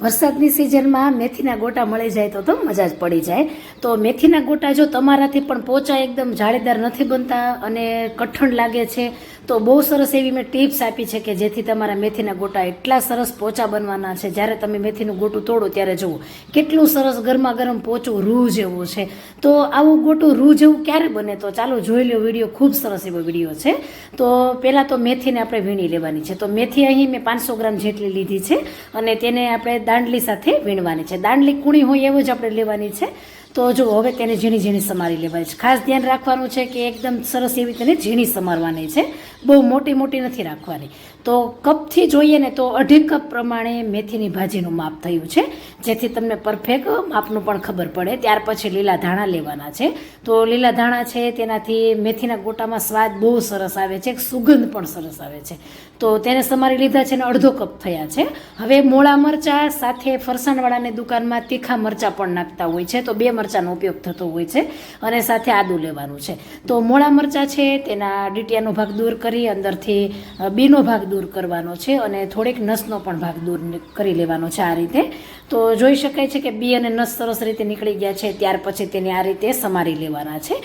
વરસાદની સિઝનમાં મેથીના ગોટા મળી જાય તો મજા જ પડી જાય. તો મેથીના ગોટા જો તમારાથી પણ પોચા એકદમ જાળીદાર નથી બનતા અને કઠણ લાગે છે તો બહુ સરસ એવી મેં ટિપ્સ આપી છે કે જેથી તમારા મેથીના ગોટા એટલા સરસ પોચા બનવાના છે. જ્યારે તમે મેથીનું ગોટું તોડો ત્યારે જુઓ કેટલું સરસ ગરમા ગરમ પોચું રૂ જેવું છે. તો આવું ગોટું રૂ જેવું ક્યારે બને તો ચાલો જોઈ લો વિડીયો. ખૂબ સરસ એવો વિડીયો છે. તો પહેલાં તો મેથીને આપણે વીણી લેવાની છે. તો મેથી અહીં મેં 500 ગ્રામ જેટલી લીધી છે અને તેને આપણે દાંડલી સાથે વીણવાની છે. દાંડલી કૂણી હોય એવું જ આપણે લેવાની છે. તો જો હવે તેને ઝીણી ઝીણી સમારી લેવાની છે. ખાસ ધ્યાન રાખવાનું છે કે એકદમ સરસ એવી તેને ઝીણી સમારવાની છે, બહુ મોટી મોટી નથી રાખવાની. તો કપથી જોઈએ ને તો 1.5 કપ પ્રમાણે મેથીની ભાજીનું માપ થયું છે, જેથી તમને પરફેક્ટ માપનું પણ ખબર પડે. ત્યાર પછી લીલા ધાણા લેવાના છે. તો લીલા ધાણા છે તેનાથી મેથીના ગોટામાં સ્વાદ બહુ સરસ આવે છે, સુગંધ પણ સરસ આવે છે. તો તેને સમારી લીધા છે ને 1/2 કપ થયા છે. હવે મોળા મરચાં સાથે ફરસાણવાળાની દુકાનમાં તીખા મરચાં પણ નાખતા હોય છે, તો 2 મરચાંનો ઉપયોગ થતો હોય છે અને સાથે આદું લેવાનું છે. તો મોળા મરચાં છે તેના ડીટીયાનો ભાગ દૂર કરી અંદરથી બીનો ભાગ દૂર કરવાનો છે અને થોડીક નસનો પણ ભાગ દૂર કરી લેવાનો છે આ રીતે. તો જોઈ શકાય છે કે બી અને નસ સરસ રીતે નીકળી ગયા છે. ત્યાર પછી તેને આ રીતે સમારી લેવાના છે.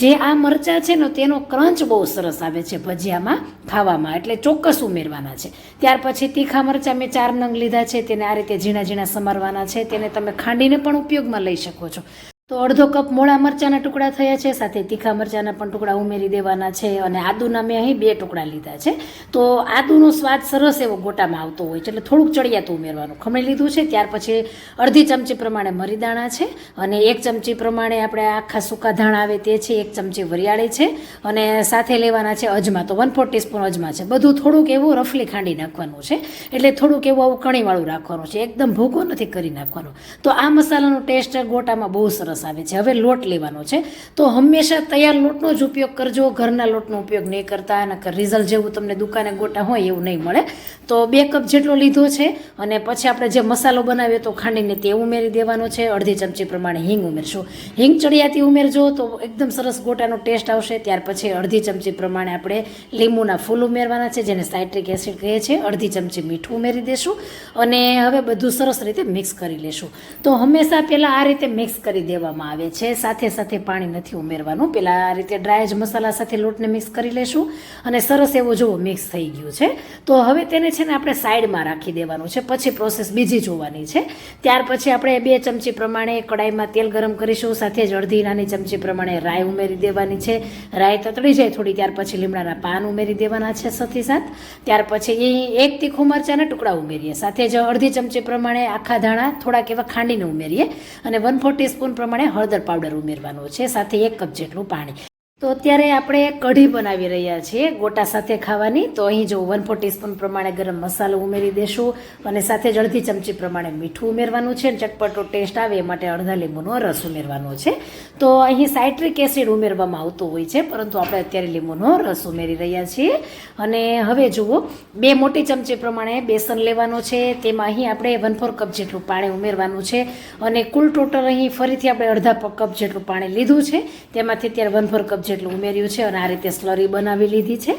જે આ મરચાં છે ને તેનો ક્રંચ બહુ સરસ આવે છે ભજીયામાં ખાવામાં, એટલે ચોક્કસ ઉમેરવાના છે. ત્યાર પછી તીખા મરચાં મેં 4 નંગ લીધા છે, તેને આ રીતે ઝીણા ઝીણા સમારવાના છે. તેને તમે ખાંડીને પણ ઉપયોગમાં લઈ શકો છો. તો 1/2 કપ મોળા મરચાંના ટુકડા થયા છે, સાથે તીખા મરચાંના પણ ટુકડા ઉમેરી દેવાના છે અને આદુના મેં અહીં 2 ટુકડા લીધા છે. તો આદુનો સ્વાદ સરસ એવો ગોટામાં આવતો હોય છે, એટલે થોડુંક ચડિયાતું ઉમેરવાનું. ખમણી લીધું છે. ત્યાર પછી 1/2 ચમચી પ્રમાણે મરી દાણા છે અને 1 ચમચી પ્રમાણે આપણે આખા સૂકા ધાણા આવે તે છે, 1 ચમચી વરિયાળી છે અને સાથે લેવાના છે અજમા. તો 1/4 ટીસ્પૂન અજમા છે. બધું થોડુંક એવું રફલી ખાંડી નાખવાનું છે, એટલે થોડુંક એવું આવું કણીવાળું રાખવાનું છે, એકદમ ભૂકો નથી કરી નાખવાનો. તો આ મસાલાનો ટેસ્ટ ગોટામાં બહુ સરસ આવે છે. હવે લોટ લેવાનો છે. તો હંમેશા તૈયાર લોટનો જ ઉપયોગ કરજો, ઘરના લોટનો ઉપયોગ નહીં કરતા, નકર રિઝલ્ટ જેવું તમને દુકાને ગોટા હોય એવું નહીં મળે. તો 2 કપ જેટલો લીધો છે અને પછી આપણે જે મસાલો બનાવ્યો તો ખાંડીને તે ઉમેરી દેવાનો છે. 1/2 ચમચી પ્રમાણે હિંગ ઉમેરશું. હિંગ ચડિયાતી ઉમેરજો તો એકદમ સરસ ગોટાનો ટેસ્ટ આવશે. ત્યાર પછી 1/2 ચમચી પ્રમાણે આપણે લીંબુના ફૂલ ઉમેરવાના છે, જેને સાઇટ્રિક એસિડ કહે છે. 1/2 ચમચી મીઠું ઉમેરી દેશું અને હવે બધું સરસ રીતે મિક્સ કરી લેશું. તો હંમેશા પહેલાં આ રીતે મિક્સ કરી દેવામાં આવે છે, સાથે સાથે પાણી નથી ઉમેરવાનું. પહેલાં આ રીતે ડ્રાય જ મસાલા સાથે લોટને મિક્સ કરી લેશું અને સરસ એવો જુઓ મિક્સ થઈ ગયું છે. તો હવે તેને છે ને આપણે સાઈડમાં રાખી દેવાનું છે, પછી પ્રોસેસ બીજી જોવાની છે. ત્યાર પછી આપણે 2 ચમચી પ્રમાણે કડાઈમાં તેલ ગરમ કરીશું, સાથે જ 1/2 નાની ચમચી પ્રમાણે રાઈ ઉમેરી દેવાની છે. રાઈ તતડી જાય થોડી ત્યાર પછી લીમડાના પાન ઉમેરી દેવાના છે સાથે સાથ. ત્યાર પછી 1 તીખું મરચાંના ટુકડા ઉમેરીએ, સાથે જ 1/2 ચમચી પ્રમાણે આખા ધાણા થોડાક એવા ખાંડીને ઉમેરીએ અને 1/4 ટીસ્પૂન પ્રમાણે હળદર પાવડર ઉમેરવાનો છે, સાથે 1 કપ જેટલું પાણી. તો અત્યારે આપણે કઢી બનાવી રહ્યા છીએ ગોટા સાથે ખાવાની. તો અહીં જો 1/4 ટીસ્પૂન પ્રમાણે ગરમ મસાલો ઉમેરી દેશું અને સાથે જ 1/2 ચમચી પ્રમાણે મીઠું ઉમેરવાનું છે. ચટપટો ટેસ્ટ આવે એ માટે અડધા લીંબુનો રસ ઉમેરવાનો છે. તો અહીં સાઇટ્રિક એસિડ ઉમેરવામાં આવતું હોય છે, પરંતુ આપણે અત્યારે લીંબુનો રસ ઉમેરી રહ્યા છીએ. અને હવે જુઓ 2 મોટી ચમચી પ્રમાણે બેસન લેવાનો છે. તેમાં અહીં આપણે 1/4 કપ જેટલું પાણી ઉમેરવાનું છે અને કુલ ટોટલ અહીં ફરીથી આપણે અડધા કપ જેટલું પાણી લીધું છે, તેમાંથી અત્યારે 1/4 કપ જેટલું ઉમેર્યું છે અને આ રીતે સ્લરી બનાવી લીધી છે.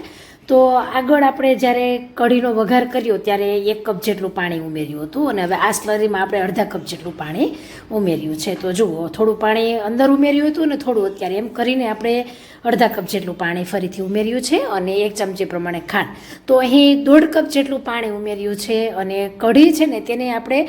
તો આગળ આપણે જ્યારે કઢીનો વઘાર કર્યો ત્યારે 1 કપ જેટલું પાણી ઉમેર્યું હતું અને હવે આ સ્લરીમાં આપણે અડધા કપ જેટલું પાણી ઉમેર્યું છે. તો જુઓ થોડું પાણી અંદર ઉમેર્યું હતું ને થોડું અત્યારે, એમ કરીને આપણે અડધા કપ જેટલું પાણી ફરીથી ઉમેર્યું છે અને 1 ચમચી પ્રમાણે ખાંડ. તો અહીં 1.5 કપ જેટલું પાણી ઉમેર્યું છે અને કઢી છે ને તેને આપણે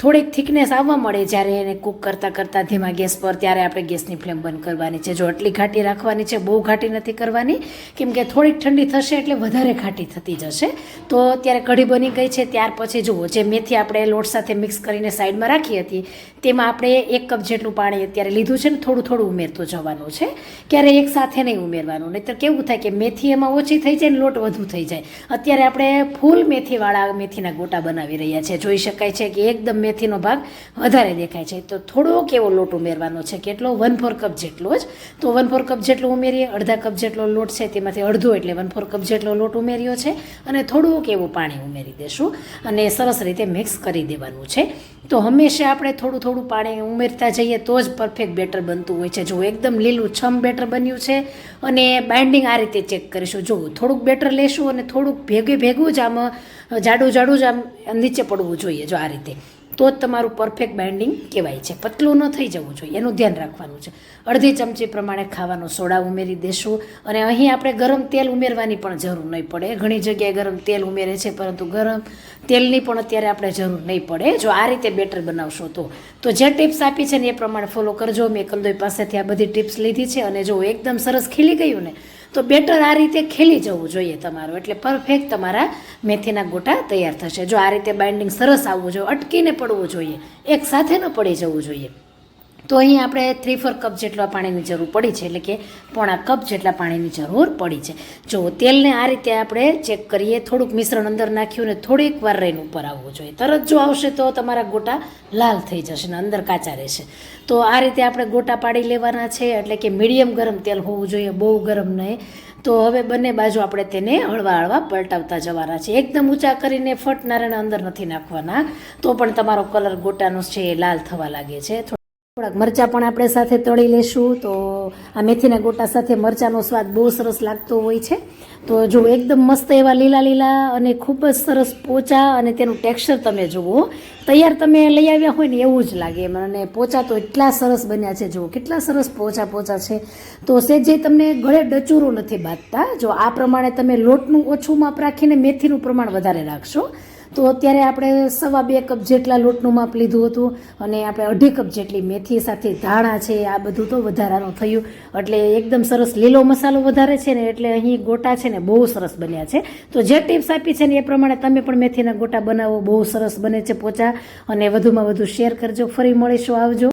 થોડીક થિકનેસ આવવા મળે જ્યારે એને કૂક કરતાં ધીમા ગેસ પર, ત્યારે આપણે ગેસની ફ્લેમ બંધ કરવાની છે. જો આટલી ઘાટી રાખવાની છે, બહુ ઘાટી નથી કરવાની, કેમ કે થોડીક ઠંડી થશે એટલે વધારે ઘાટી થતી જશે. તો અત્યારે કઢી બની ગઈ છે. ત્યાર પછી જુઓ જે મેથી આપણે લોટ સાથે મિક્સ કરીને સાઈડમાં રાખી હતી તેમાં આપણે 1 કપ જેટલું પાણી અત્યારે લીધું છે ને થોડું થોડું ઉમેરતું જવાનું છે, ક્યારે એક સાથે નહીં ઉમેરવાનું, નહીંતર કેવું થાય કે મેથી એમાં ઓછી થઈ જાય ને લોટ વધુ થઈ જાય. અત્યારે આપણે ફૂલ મેથીવાળા મેથીના ગોટા બનાવી રહ્યા છે. જોઈ શકાય છે કે એકદમ મેથીનો ભાગ વધારે દેખાય છે. તો થોડોક એવો લોટ ઉમેરવાનો છે, કેટલો 1/4 કપ જેટલો જ. તો 1/4 કપ જેટલો ઉમેરીએ. અડધા કપ જેટલો લોટ છે તેમાંથી અડધો એટલે 1/4 કપ જેટલો લોટ ઉમેર્યો છે અને થોડુંક એવું પાણી ઉમેરી દેશું અને સરસ રીતે મિક્સ કરી દેવાનું છે. તો હંમેશા આપણે થોડું થોડું પાણી ઉમેરતા જઈએ તો જ પરફેક્ટ બેટર બનતું હોય છે. જો એકદમ લીલું છમ બેટર બન્યું છે અને બાઇન્ડિંગ આ રીતે ચેક કરીશું. જો થોડુંક બેટર લેશું અને થોડુંક ભેગું જ આમ જાડું જ આમ નીચે પડવું જોઈએ. જો આ રીતે તો જ તમારું પરફેક્ટ બાઇન્ડિંગ કહેવાય છે. પતલું ન થઈ જવું જોઈએ, એનું ધ્યાન રાખવાનું છે. અડધી ચમચી પ્રમાણે ખાવાનો સોડા ઉમેરી દેશું. અને અહીં આપણે ગરમ તેલ ઉમેરવાની પણ જરૂર નહીં પડે. ઘણી જગ્યાએ ગરમ તેલ ઉમેરે છે, પરંતુ ગરમ તેલની પણ અત્યારે આપણે જરૂર નહીં પડે જો આ રીતે બેટર બનાવશો તો જે ટિપ્સ આપી છે ને એ પ્રમાણે ફોલો કરજો. મેં કંદોઈ પાસેથી આ બધી ટિપ્સ લીધી છે. અને જો એકદમ સરસ ખીલી ગયું ને તો બેટર આ રીતે ખીલી જવું જોઈએ તમારું, એટલે પરફેક્ટ તમારા મેથીના ગોટા તૈયાર થશે. જો આ રીતે બાઇન્ડિંગ સરસ આવવું જોઈએ, અટકીને પડવું જોઈએ, એક સાથે ન પડી જવું જોઈએ. તો અહીં આપણે 3/4 કપ જેટલા પાણીની જરૂર પડી છે, એટલે કે પોણા કપ જેટલા પાણીની જરૂર પડી છે. જો તેલને આ રીતે આપણે ચેક કરીએ, થોડુંક મિશ્રણ અંદર નાખ્યું ને થોડીક વાર રહીને ઉપર આવવું જોઈએ. તરત જો આવશે તો તમારા ગોટા લાલ થઈ જશે ને અંદર કાચા રહેશે. તો આ રીતે આપણે ગોટા પાડી લેવાના છે, એટલે કે મીડિયમ ગરમ તેલ હોવું જોઈએ, બહુ ગરમ નહીં. તો હવે બંને બાજુ આપણે તેને હળવા હળવા પલટાવતા જવાના છે. એકદમ ઊંચા કરીને ફટ નારાયણ અંદર નથી નાખવાના, તો પણ તમારો કલર ગોટાનો છે એ લાલ થવા લાગે છે. થોડાક મરચાં પણ આપણે સાથે તળી લેશું. તો આ મેથીના ગોટા સાથે મરચાંનો સ્વાદ બહુ સરસ લાગતો હોય છે. તો જો એકદમ મસ્ત એવા લીલા લીલા અને ખૂબ જ સરસ પોચા, અને તેનું ટેક્સચર તમે જુઓ, તૈયાર તમે લઈ આવ્યા હોય ને એવું જ લાગે. અને પોચા તો એટલા સરસ બન્યા છે, જુઓ કેટલા સરસ પોચા છે. તો સેજે તમને ગળે ડચુરું નથી બાંધતા. જો આ પ્રમાણે તમે લોટનું ઓછું માપ રાખીને મેથીનું પ્રમાણ વધારે રાખશો. તો અત્યારે આપણે 2.5 કપ જેટલા લોટનું માપ લીધું હતું, અને આપણે 2.5 કપ જેટલી મેથી સાથે ધાણા છે, આ બધું તો વધારાનું થયું. એટલે એકદમ સરસ લીલો મસાલો વધારે છે ને, એટલે અહીં ગોટા છે ને બહુ સરસ બન્યા છે. તો જે ટિપ્સ આપી છે ને એ પ્રમાણે તમે પણ મેથીના ગોટા બનાવો, બહુ સરસ બને છે પોચા. અને વધુમાં વધુ શેર કરજો. ફરી મળીશું, આવજો.